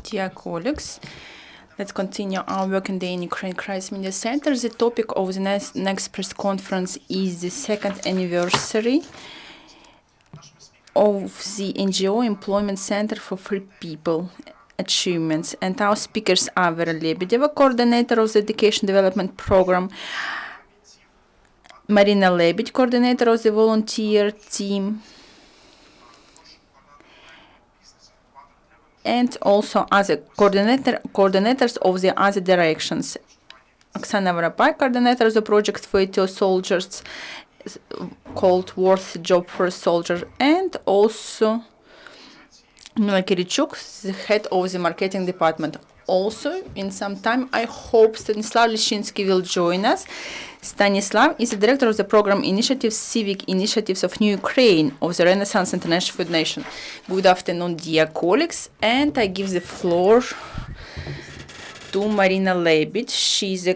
Dear colleagues, let's continue our work in the Ukraine Crisis Media Center. The topic of the next press conference is the second anniversary of the NGO Employment Center for Free People achievements. And our speakers are Vira Lebedeva, coordinator of the Education Development Program, Marina Lebid, coordinator of the volunteer team, and also other coordinators of the other directions. Oksana Voropay, coordinator of the project for ETO soldiers called Worth Job for a Soldier, and also Mila Kirichuk, the head of the marketing department. Also, in some time, I hope Stanislav Liachinskiy will join us. Stanislav is the director of the program initiative Civic Initiatives of New Ukraine of the Renaissance International Foundation. Good afternoon, dear colleagues, and I give the floor to Marina Lebid. She's a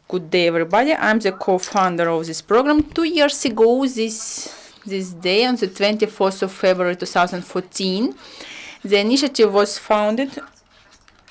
good day, everybody. I'm the co-founder of this program. 2 years ago, this day, on the 24th of February 2014, the initiative was founded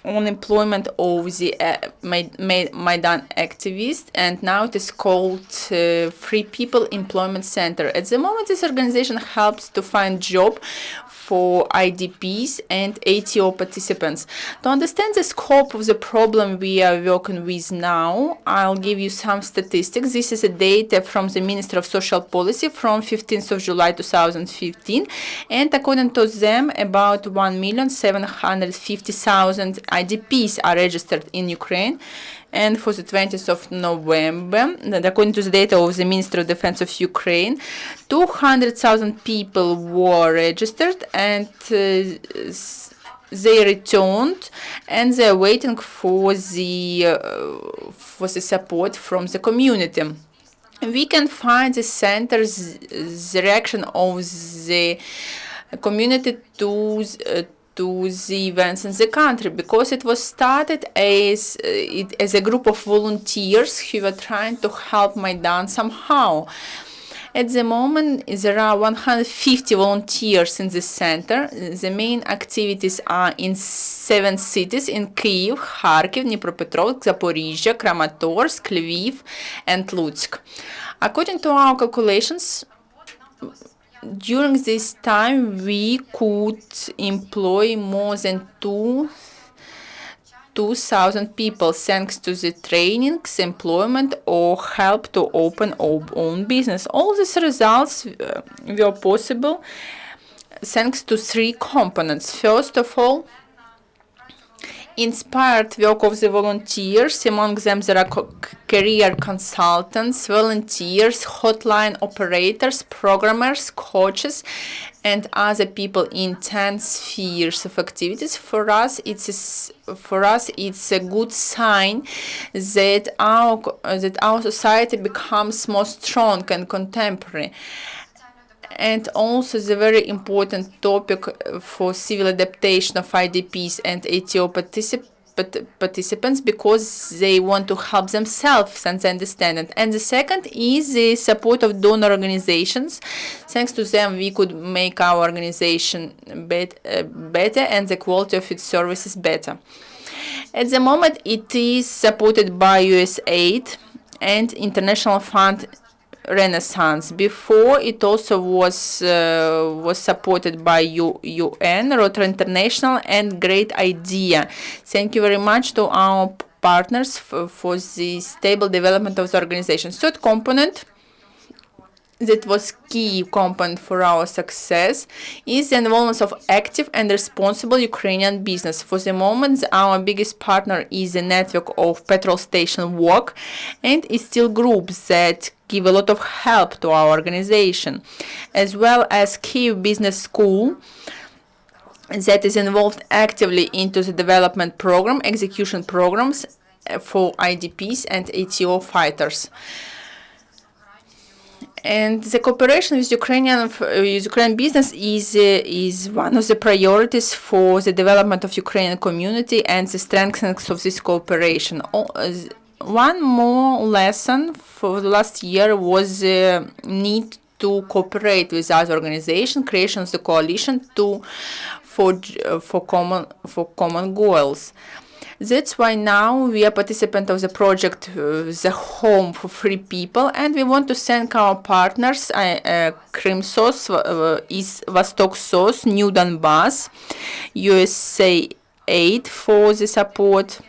on employment of the Maidan activists, and now it is called Free People Employment Center. At the moment, this organization helps to find job for IDPs and ATO participants. To understand the scope of the problem we are working with now, I'll give you some statistics. This is a data from the Ministry of Social Policy from 15th of July 2015, and according to them, about 1,750,000 IDPs are registered in Ukraine. And for the 20th of November, according to the data of the Ministry of Defense of Ukraine, 200,000 people were registered, and they returned, and they are waiting for the support from the community. We can find the center's the reaction of the community to the events in the country, because it was started as a group of volunteers who were trying to help Maidan somehow. At the moment, there are 150 volunteers in this center. The main activities are in 7 cities: in Kyiv, Kharkiv, Dnipropetrovsk, Zaporizhzhia, Kramatorsk, Lviv, and Lutsk. According to our calculations, during this time, we could employ more than 2,000 people thanks to the trainings, employment, or help to open own business. All these results were possible thanks to 3 components. First of all, inspired work of the volunteers. Among them, there are career consultants, volunteers, hotline operators, programmers, coaches, and other people in 10 spheres of activities. For us, it's a good sign that our society becomes more strong and contemporary. And also the very important topic for civil adaptation of IDPs and ATO participants, because they want to help themselves and they understand it. And the second is the support of donor organizations. Thanks to them, we could make our organization better and the quality of its services better. At the moment, it is supported by US aid and International Fund Renaissance. Before, it also was supported by UN, Rotary International, and Great Idea. Thank you very much to our partners for the stable development of the organization. Third component that was key component for our success is the involvement of active and responsible Ukrainian business. For the moment, our biggest partner is a network of petrol station WOG and steel groups that give a lot of help to our organization, as well as Kyiv Business School that is involved actively into the development program, execution programs for IDPs and ATO fighters. And the cooperation with Ukrainian business is one of the priorities for the development of Ukrainian community and the strengthening of this cooperation. One more lesson for the last year was the need to cooperate with other organizations, creation of the coalition for common goals. That's why now we are participant of the project The Home for Free People, and we want to thank our partners, Krimsos, East Vostok SOS, New Donbass, USA Aid for the support.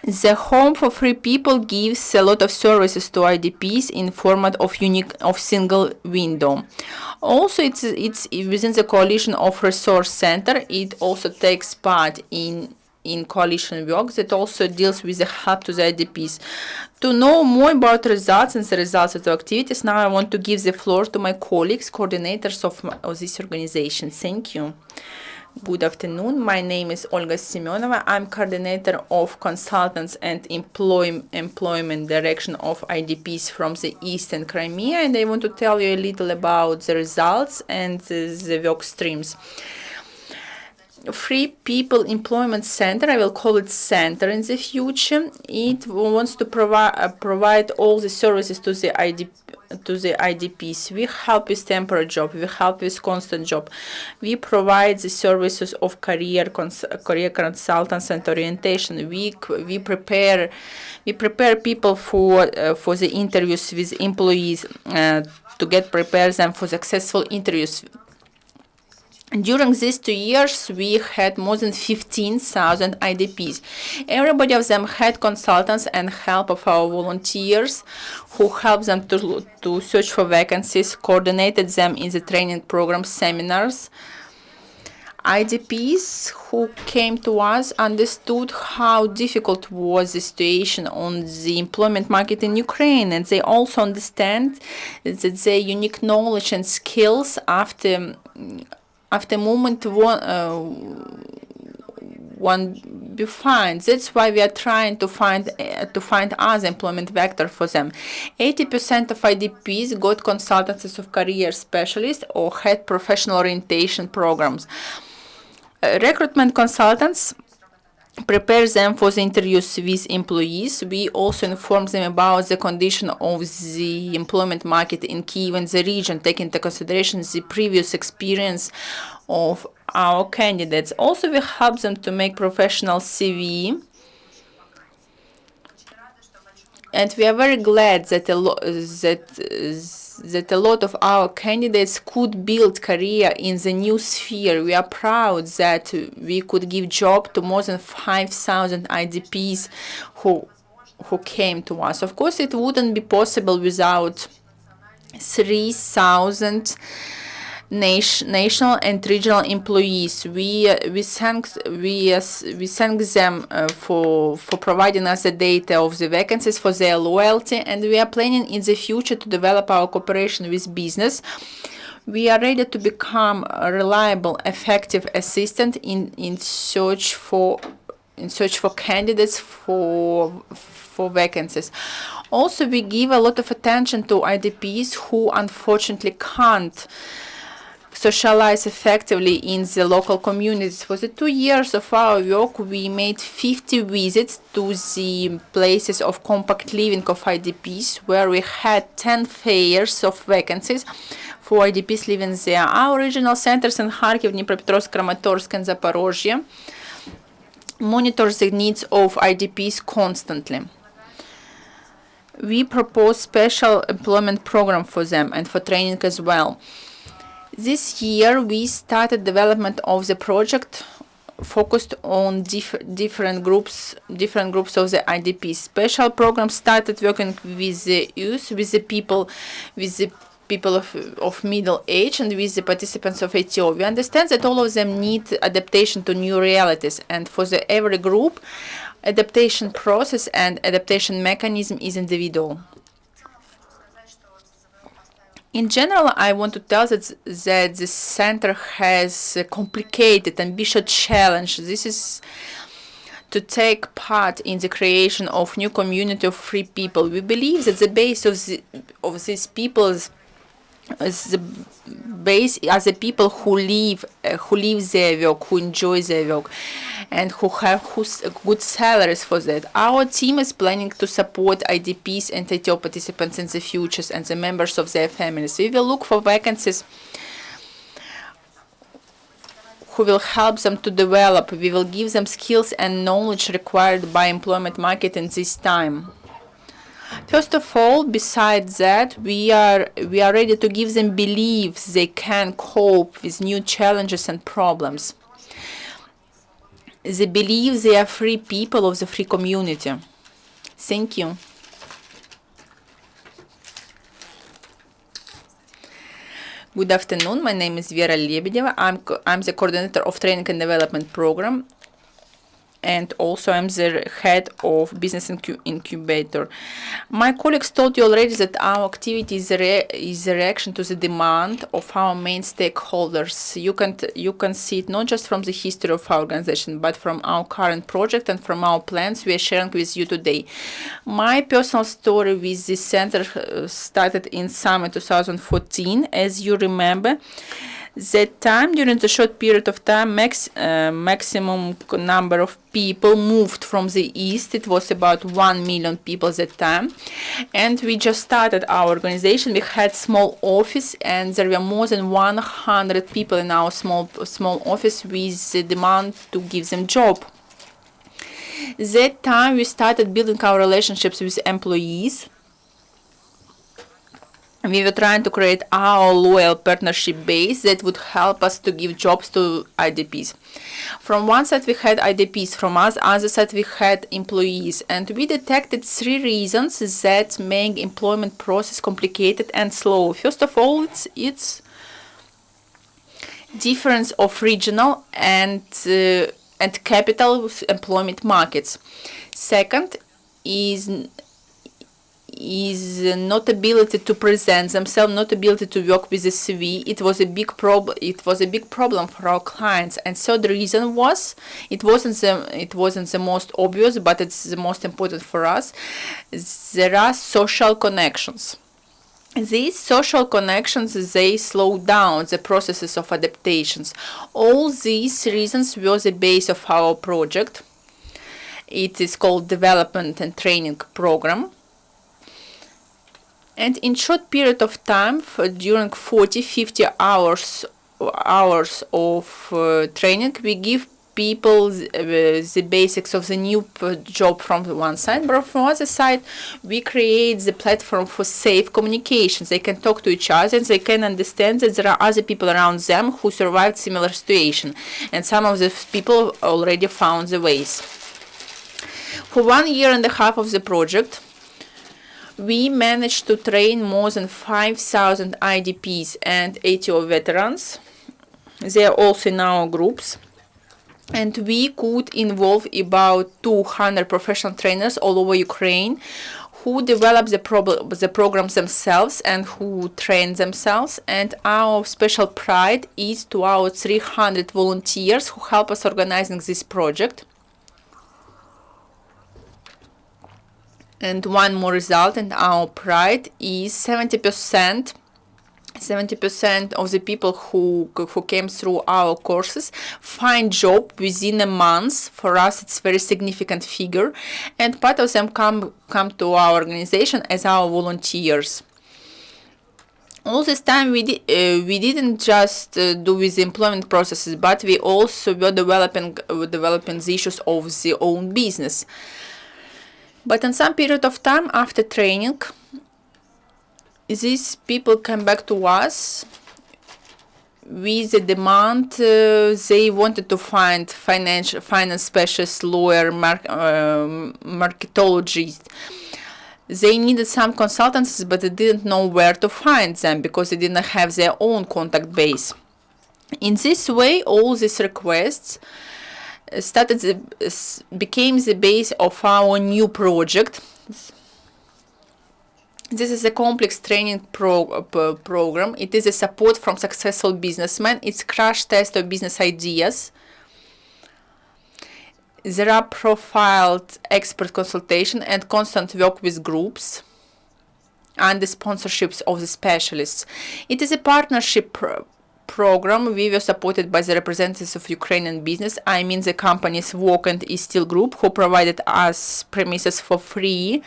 The Home for Free People gives a lot of services to IDPs in format of single window. Also, it's within the coalition of resource center. It also takes part in coalition work that also deals with the help to the IDPs. To know more about results and the results of the activities, now I want to give the floor to my colleagues, coordinators of this organization. Thank you. Good afternoon. My name is Olha Semenova. I'm coordinator of consultants and employment direction of IDPs from the Eastern Crimea, and I want to tell you a little about the results and the work streams. Free People Employment Center, I will call it center in the future. It wants to provide all the services to the IDPs. We help with temporary job. We help with constant job. We provide the services of career consultants and orientation. We prepare people for the interviews with employees to prepare them for successful interviews. During these 2 years, we had more than 15,000 IDPs. Everybody of them had consultants and help of our volunteers who helped them to search for vacancies, coordinated them in the training program seminars. IDPs who came to us understood how difficult was the situation on the employment market in Ukraine, and they also understand that their unique knowledge and skills after moment one be found. That's why we are trying to find other employment vector for them. 80% of IDPs got consultancies of career specialists or had professional orientation programs. Recruitment consultants prepare them for the interviews with employees. We also inform them about the condition of the employment market in Kyiv and the region, taking into consideration the previous experience of our candidates. Also, we help them to make professional CV. And we are very glad that a lot of our candidates could build career in the new sphere. We are proud that we could give job to more than 5,000 IDPs who came to us. Of course, it wouldn't be possible without 3,000 national and regional employees. We thank them for providing us the data of the vacancies, for their loyalty, and we are planning in the future to develop our cooperation with business. We are ready to become a reliable, effective assistant in search for candidates for vacancies. Also, we give a lot of attention to IDPs who unfortunately can't socialize effectively in the local communities. For the 2 years of our work, we made 50 visits to the places of compact living of IDPs, where we had 10 fairs of vacancies for IDPs living there. Our regional centers in Kharkiv, Dnipropetrovsk, Kramatorsk, and Zaporozhye monitor the needs of IDPs constantly. We propose special employment program for them and for training as well. This year, we started development of the project focused on different groups of the IDPs. Special program started working with the youth, with the people of middle age, and with the participants of ATO. We understand that all of them need adaptation to new realities, and for every group, adaptation process and adaptation mechanism is individual. In general, I want to tell that the center has a complicated, ambitious challenge. This is to take part in the creation of new community of free people. We believe that the base of these people is the base are the people who live their work, who enjoy their work. and who have good salaries for that. Our team is planning to support IDPs and ITO participants in the futures and the members of their families. We will look for vacancies who will help them to develop. We will give them skills and knowledge required by employment market in this time. First of all, besides that, we are ready to give them belief they can cope with new challenges and problems. They believe they are free people of the free community. Thank you. Good afternoon. My name is Vira Lebedeva. I'm the coordinator of training and development program, and also I'm the head of Business-incubator. My colleagues told you already that our activity is a reaction to the demand of our main stakeholders. You can see it not just from the history of our organization, but from our current project and from our plans we are sharing with you today. My personal story with this center started in summer 2014. As you remember, that time, during the short period of time, maximum number of people moved from the east. It was about 1 million people that time, and we just started our organization. We had small office, and there were more than 100 people in our small office with the demand to give them job. That time we started building our relationships with employees. We were trying to create our loyal partnership base that would help us to give jobs to IDPs. From one side we had IDPs, from other side we had employees, and we detected 3 reasons that make employment process complicated and slow. First of all, it's difference of regional and capital employment markets. Second is not ability to present themselves, not ability to work with the CV. It was a big problem. It was a big problem for our clients. And third reason was it wasn't the most obvious, but it's the most important for us. There are social connections. These social connections, they slow down the processes of adaptations. All these reasons were the base of our project. It is called Development and Training Program. And in short period of time, during 40-50 hours of training, we give people the basics of the new job from one side, but from the other side, we create the platform for safe communications. They can talk to each other, and they can understand that there are other people around them who survived similar situation, and some of these people already found the ways. For 1.5 years of the project, we managed to train more than 5,000 IDPs and ATO veterans. They are also in our groups. And we could involve about 200 professional trainers all over Ukraine who develop the programs themselves and who train themselves. And our special pride is to our 300 volunteers who help us organizing this project. And one more result, and our pride is 70% of the people who came through our courses find job within a month. For us, it's very significant figure, and part of them come to our organization as our volunteers. All this time we didn't just do with the employment processes, but we also were developing the issues of the own business. But in some period of time after training, these people come back to us with the demand. They wanted to find finance specialist, lawyer, marketologist. They needed some consultants, but they didn't know where to find them because they didn't have their own contact base. In this way, all these requests became the base of our new project. This is a complex training program. It is a support from successful businessmen. It's crash test of business ideas. There are profiled expert consultation and constant work with groups and the sponsorships of the specialists. It is a partnership program, we were supported by the representatives of Ukrainian business. I mean the companies WOG and Steel Group, who provided us premises for free,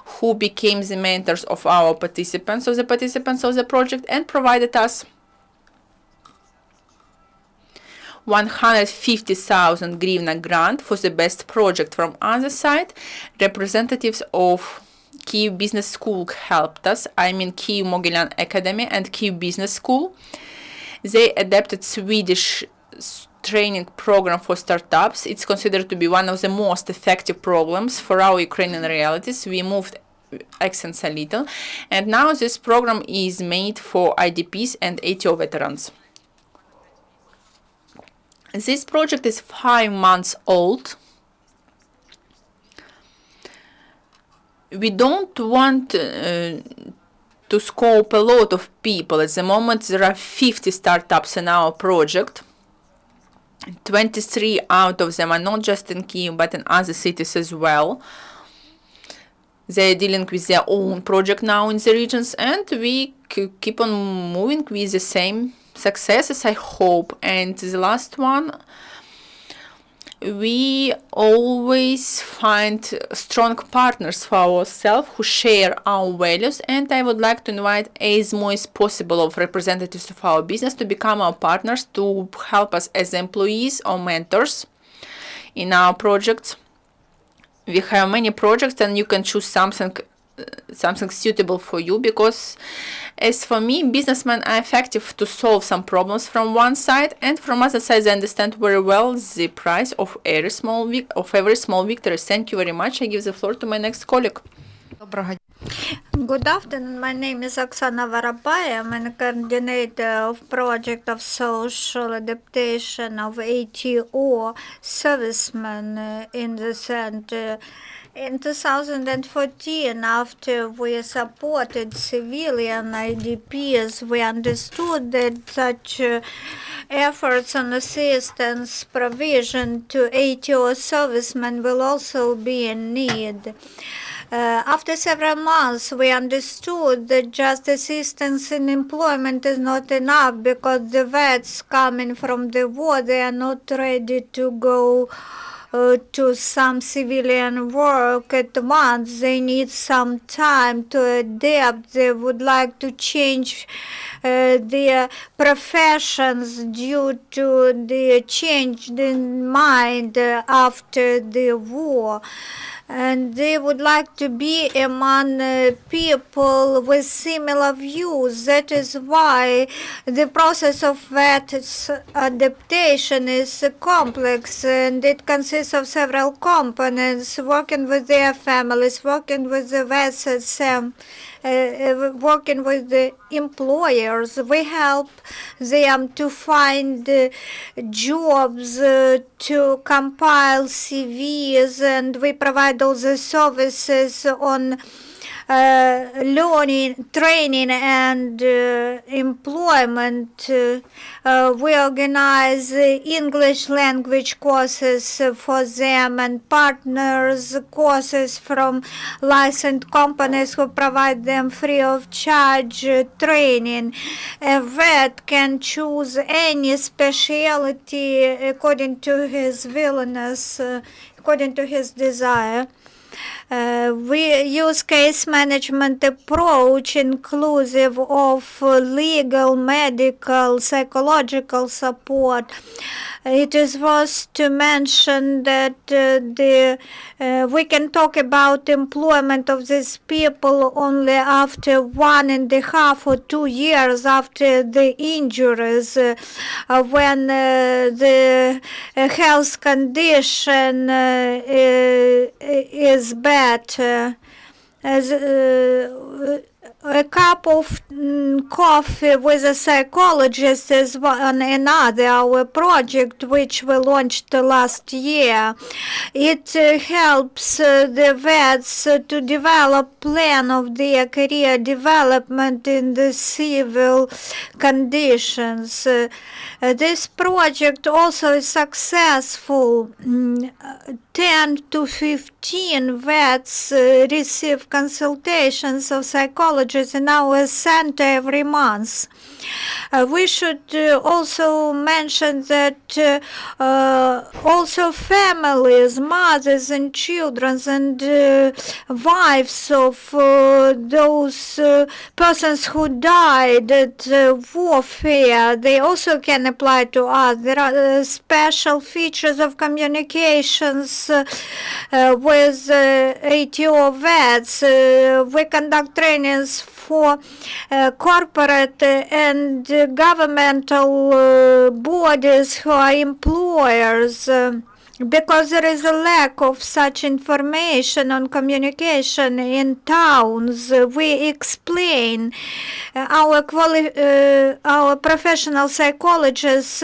who became the mentors of our participants, of the project, and provided us 150,000 hryvnia grant for the best project. From other side, representatives of Kyiv Business School helped us. I mean Kyiv Mogilyan Academy and Kyiv Business School. They adapted Swedish training program for startups. It's considered to be one of the most effective programs for our Ukrainian realities. We moved accents a little, and now this program is made for IDPs and ATO veterans. This project is 5 months old. We don't want to scope a lot of people. At the moment, there are 50 startups in our project. 23 out of them are not just in Kyiv, but in other cities as well. They are dealing with their own project now in the regions, and we keep on moving with the same successes, I hope. And the last one, we always find strong partners for ourselves who share our values, and I would like to invite as more as possible of representatives of our business to become our partners, to help us as employees or mentors in our projects. We have many projects, and you can choose something suitable for you, because as for me, businessmen are effective to solve some problems from one side, and from other side they understand very well the price of every small victory. Thank you very much. I give the floor to my next colleague. Good afternoon. My name is Oksana Voropay. I'm a coordinator of project of social adaptation of ATO servicemen in the center. In 2014, after we supported civilian IDPs, we understood that such efforts on assistance provision to ATO servicemen will also be in need. After several months, we understood that just assistance in employment is not enough, because the vets coming from the war, they are not ready to go to some civilian work at once. They need some time to adapt. They would like to change their professions due to the change in mind after the war. And they would like to be among people with similar views. That is why the process of vets adaptation is complex, and it consists of several components: working with their families, working with the vets, working with the employers. We help them to find jobs, to compile CVs, and we provide all the services on learning, training, and employment. We organize English language courses for them, and partners courses from licensed companies who provide them free of charge training. A vet can choose any specialty according to his willingness, according to his desire. We use case management approach inclusive of legal, medical, psychological support. It is worth to mention that we can talk about employment of these people only after 1.5 or 2 years after the injuries, when the health condition is bad. As a cup of coffee with a psychologist is another our project, which we launched last year. It helps the vets to develop plan of their career development in the civil conditions. This project also is successful. 10 to 15 vets receive consultations of psychologists in our center every month. We should also mention that also families, mothers and children and wives of those persons who died at warfare, they also can apply to us. There are special features of communications with ATO vets. We conduct trainings for corporate and governmental bodies who are employers. Because there is a lack of such information on communication in towns, we explain our professional psychologists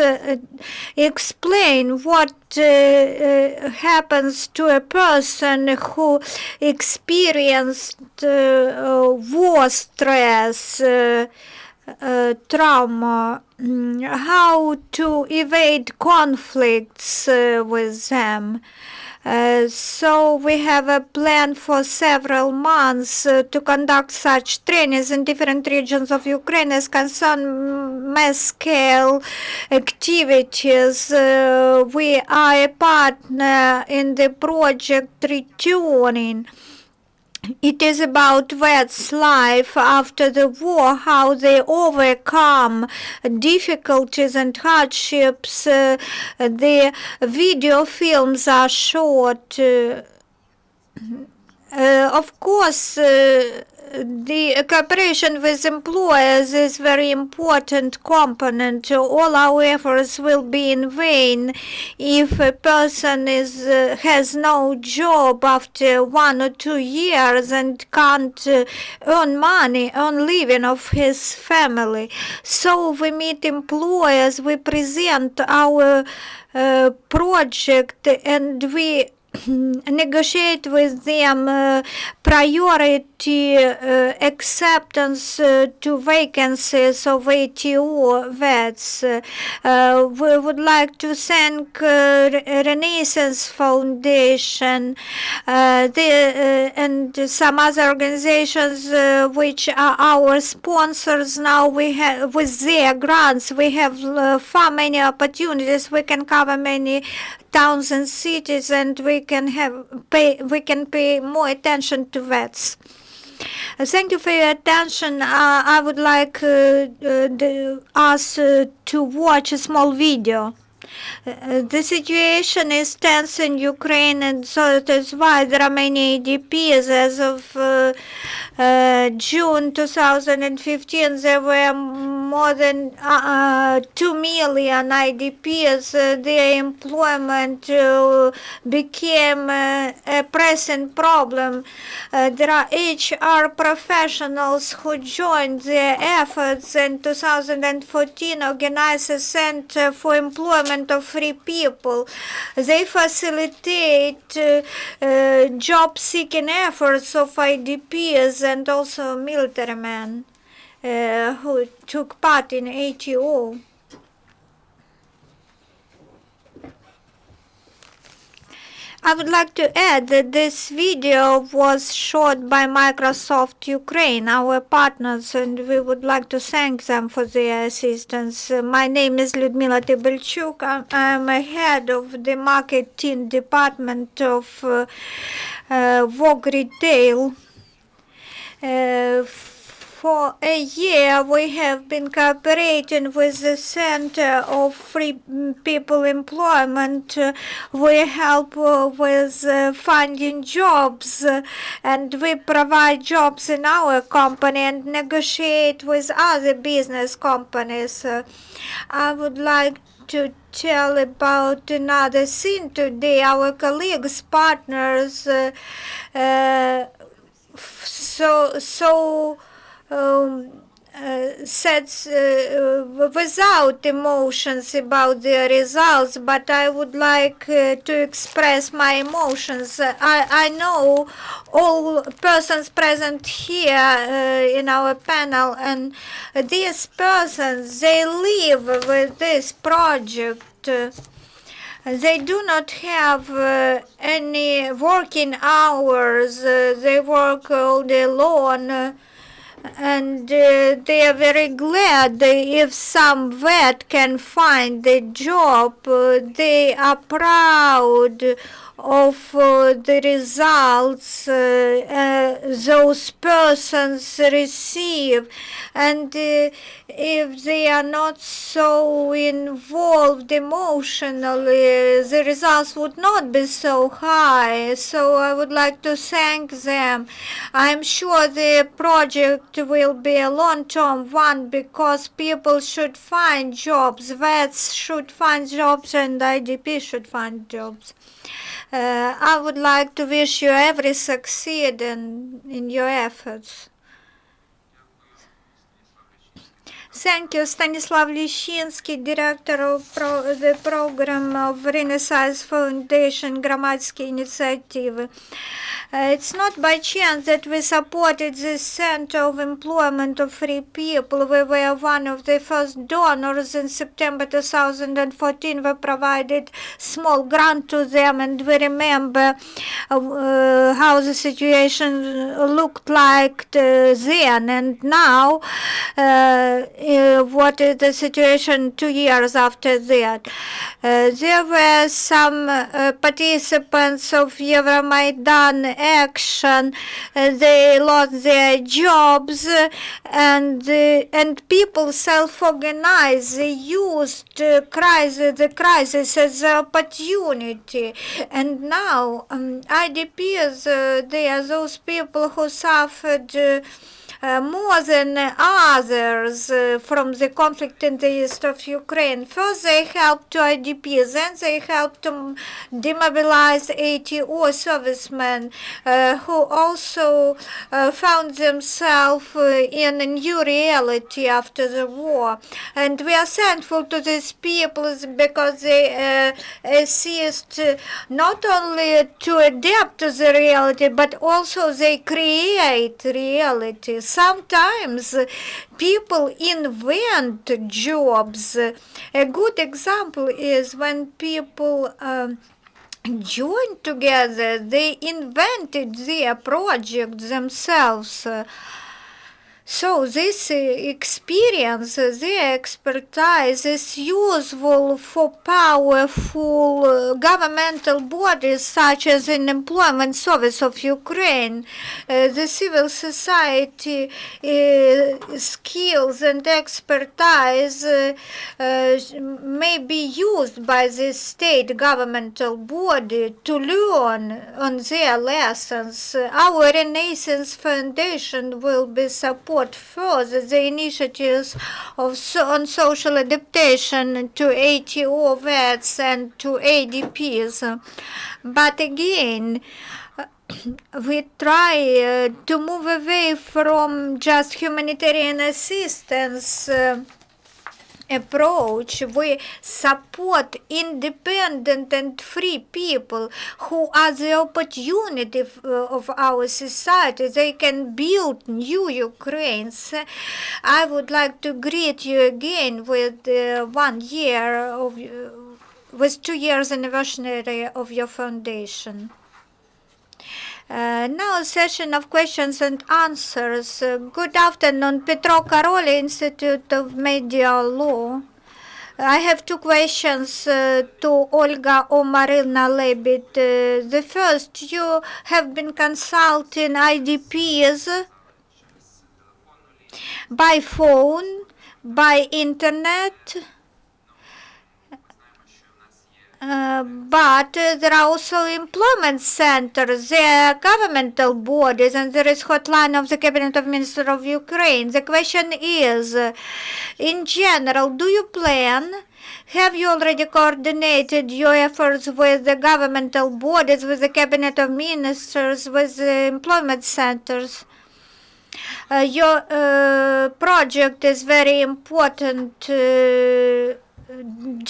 explain what happens to a person who experienced war stress, trauma, how to evade conflicts with them. So we have a plan for several months to conduct such trainings in different regions of Ukraine as concern mass-scale activities. We are a partner in the project Returning. It is about vets' life after the war, how they overcome difficulties and hardships. The video films are short. Of course, the cooperation with employers is very important component. All our efforts will be in vain if a person has no job after 1 or 2 years and can't earn money, earn living of his family. So we meet employers, we present our project, and we negotiate with them priority acceptance to vacancies of ATO vets. We would like to thank Renaissance Foundation and some other organizations which are our sponsors. Now we have, with their grants, we have far many opportunities. We can cover many towns and cities, and we can pay more attention to vets. Thank you for your attention. I would like us to watch a small video. The situation is tense in Ukraine, and so that is why there are many IDPs. As of June 2015, there were more than 2 million IDPs. Their employment became a pressing problem. There are HR professionals who joined their efforts in 2014, organized a Center for Employment of Free People. They facilitate job-seeking efforts of IDPs and also military men who took part in ATO. I would like to add that this video was shot by Microsoft Ukraine, our partners, and we would like to thank them for their assistance. My name is Lyudmila Tybelchuk. I'm a head of the marketing department of WOG RETAIL. For a year, we have been cooperating with the Center of Free People Employment. We help with finding jobs, and we provide jobs in our company and negotiate with other business companies. I would like to tell about another thing today. Our colleagues, partners, sets without emotions about the results, but I would like to express my emotions. I know all persons present here in our panel, and these persons, they live with this project. They do not have any working hours. They work all day long. and they are very glad if some vet can find the job. They are proud of the results those persons receive, and if they are not so involved emotionally, the results would not be so high. So I would like to thank them. I'm sure the project will be a long-term one because people should find jobs, vets should find jobs, and IDPs should find jobs. I would like to wish you every succeed in your efforts. Thank you, Stanislav Liachinskiy, Director of the Program of Renaissance Foundation Gramatsky Initiative. It's not by chance that we supported this Center of Employment of Free People. We were one of the first donors. In September 2014, we provided small grant to them, and we remember how the situation looked like then, and now what is the situation 2 years after that. There were some participants of Euromaidan action. They lost their jobs, and people self-organized. They used the crisis as an opportunity. And now IDPs, they are those people who suffered more than others from the conflict in the east of Ukraine. First, they helped to IDPs, then they helped to demobilize ATO servicemen who also found themselves in a new reality after the war. And we are thankful to these people because they assist not only to adapt to the reality, but also they create reality. Sometimes people invent jobs. A good example is when people joined together, they invented their project themselves. So this experience, their expertise is useful for powerful governmental bodies such as the Employment Service of Ukraine. The civil society skills and expertise may be used by the state governmental body to learn on their lessons. Our Renaissance Foundation will be supporting further the initiatives on social adaptation to ATO vets and to ADPs. But again, we try to move away from just humanitarian assistance approach. We support independent and free people who are the opportunity of our society. They can build new Ukraines. I would like to greet you again with 1 year of with 2 years anniversary of your foundation. Now a session of questions and answers. Good afternoon, Petro Karoli, Institute of Media Law. I have 2 questions to Olga or Marina Lebid. The first, you have been consulting IDPs by phone, by internet, but there are also employment centers, there are governmental bodies, and there is hotline of the Cabinet of Ministers of Ukraine. The question is, in general, do you plan, have you already coordinated your efforts with the governmental bodies, with the Cabinet of Ministers, with the employment centers? Your project is very important,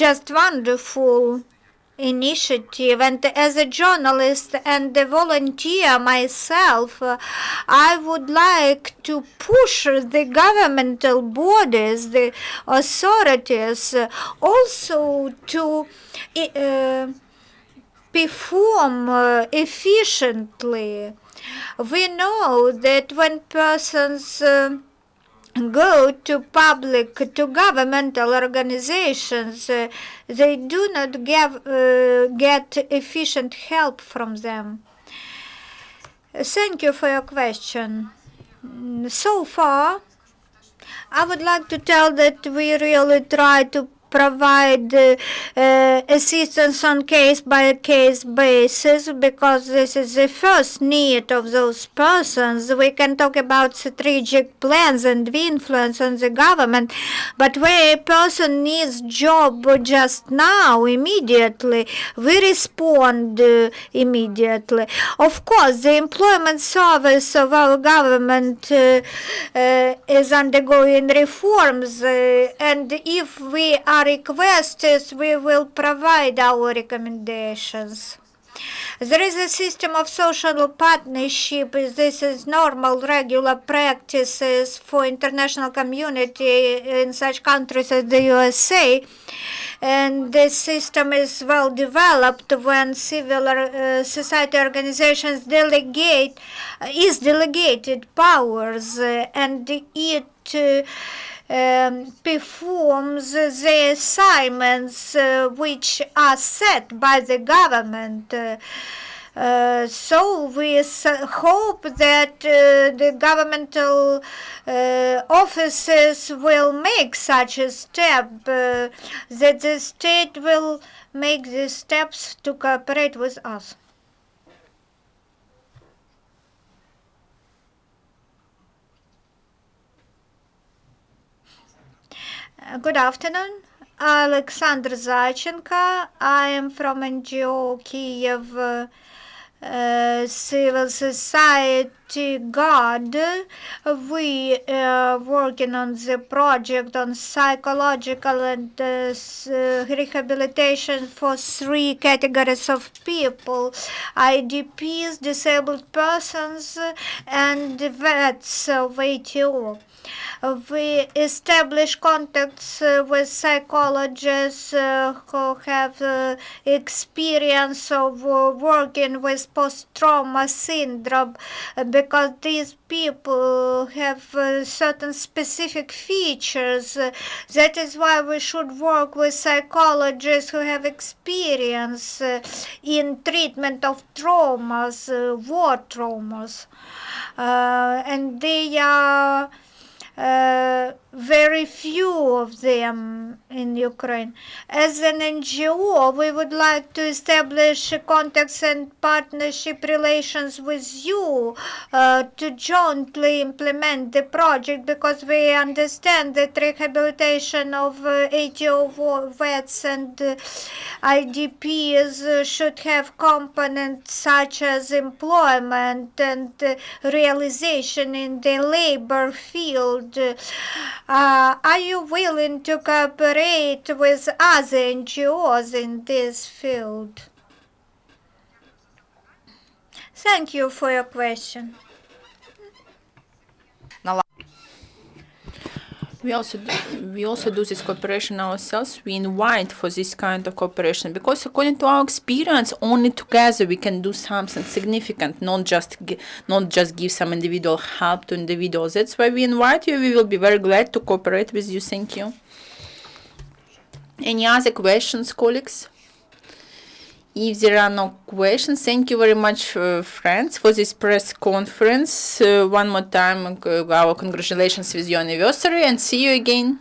just wonderful initiative, and as a journalist and a volunteer myself, I would like to push the governmental bodies, the authorities, also to perform efficiently. We know that when persons go to to governmental organizations, they do not get efficient help from them. Thank you for your question. So far, I would like to tell that we really try to provide assistance on case-by-case basis, because this is the first need of those persons. We can talk about strategic plans and influence on the government, but where a person needs job just now, immediately, we respond immediately. Of course, the employment service of our government is undergoing reforms, and if we are requested, we will provide our recommendations. There is a system of social partnership. This is normal, regular practices for international community in such countries as the USA. And this system is well developed when civil society organizations delegated powers, and it performs the assignments which are set by the government. So we hope that the governmental offices will make such a step, that the state will make the steps to cooperate with us. Good afternoon. Alexander Zachenko. I am from NGO Kiev Civil Society Guard. We are working on the project on psychological and rehabilitation for 3 categories of people: IDPs, disabled persons, and vets of ATO. We establish contacts with psychologists who have experience of working with post-trauma syndrome, because these people have certain specific features. That is why we should work with psychologists who have experience in treatment of traumas, war traumas. And they are very few of them in Ukraine. As an NGO, we would like to establish contacts and partnership relations with you to jointly implement the project, because we understand that rehabilitation of ATO vets and IDPs should have components such as employment and realization in the labor field. Are you willing to cooperate with other NGOs in this field? Thank you for your question. We also do this cooperation ourselves. We invite for this kind of cooperation, because according to our experience, only together we can do something significant, not just give some individual help to individuals. That's why we invite you. We will be very glad to cooperate with you. Thank you. Any other questions, colleagues? If there are no questions, thank you very much, friends, for this press conference. One more time, our congratulations with your anniversary, and see you again.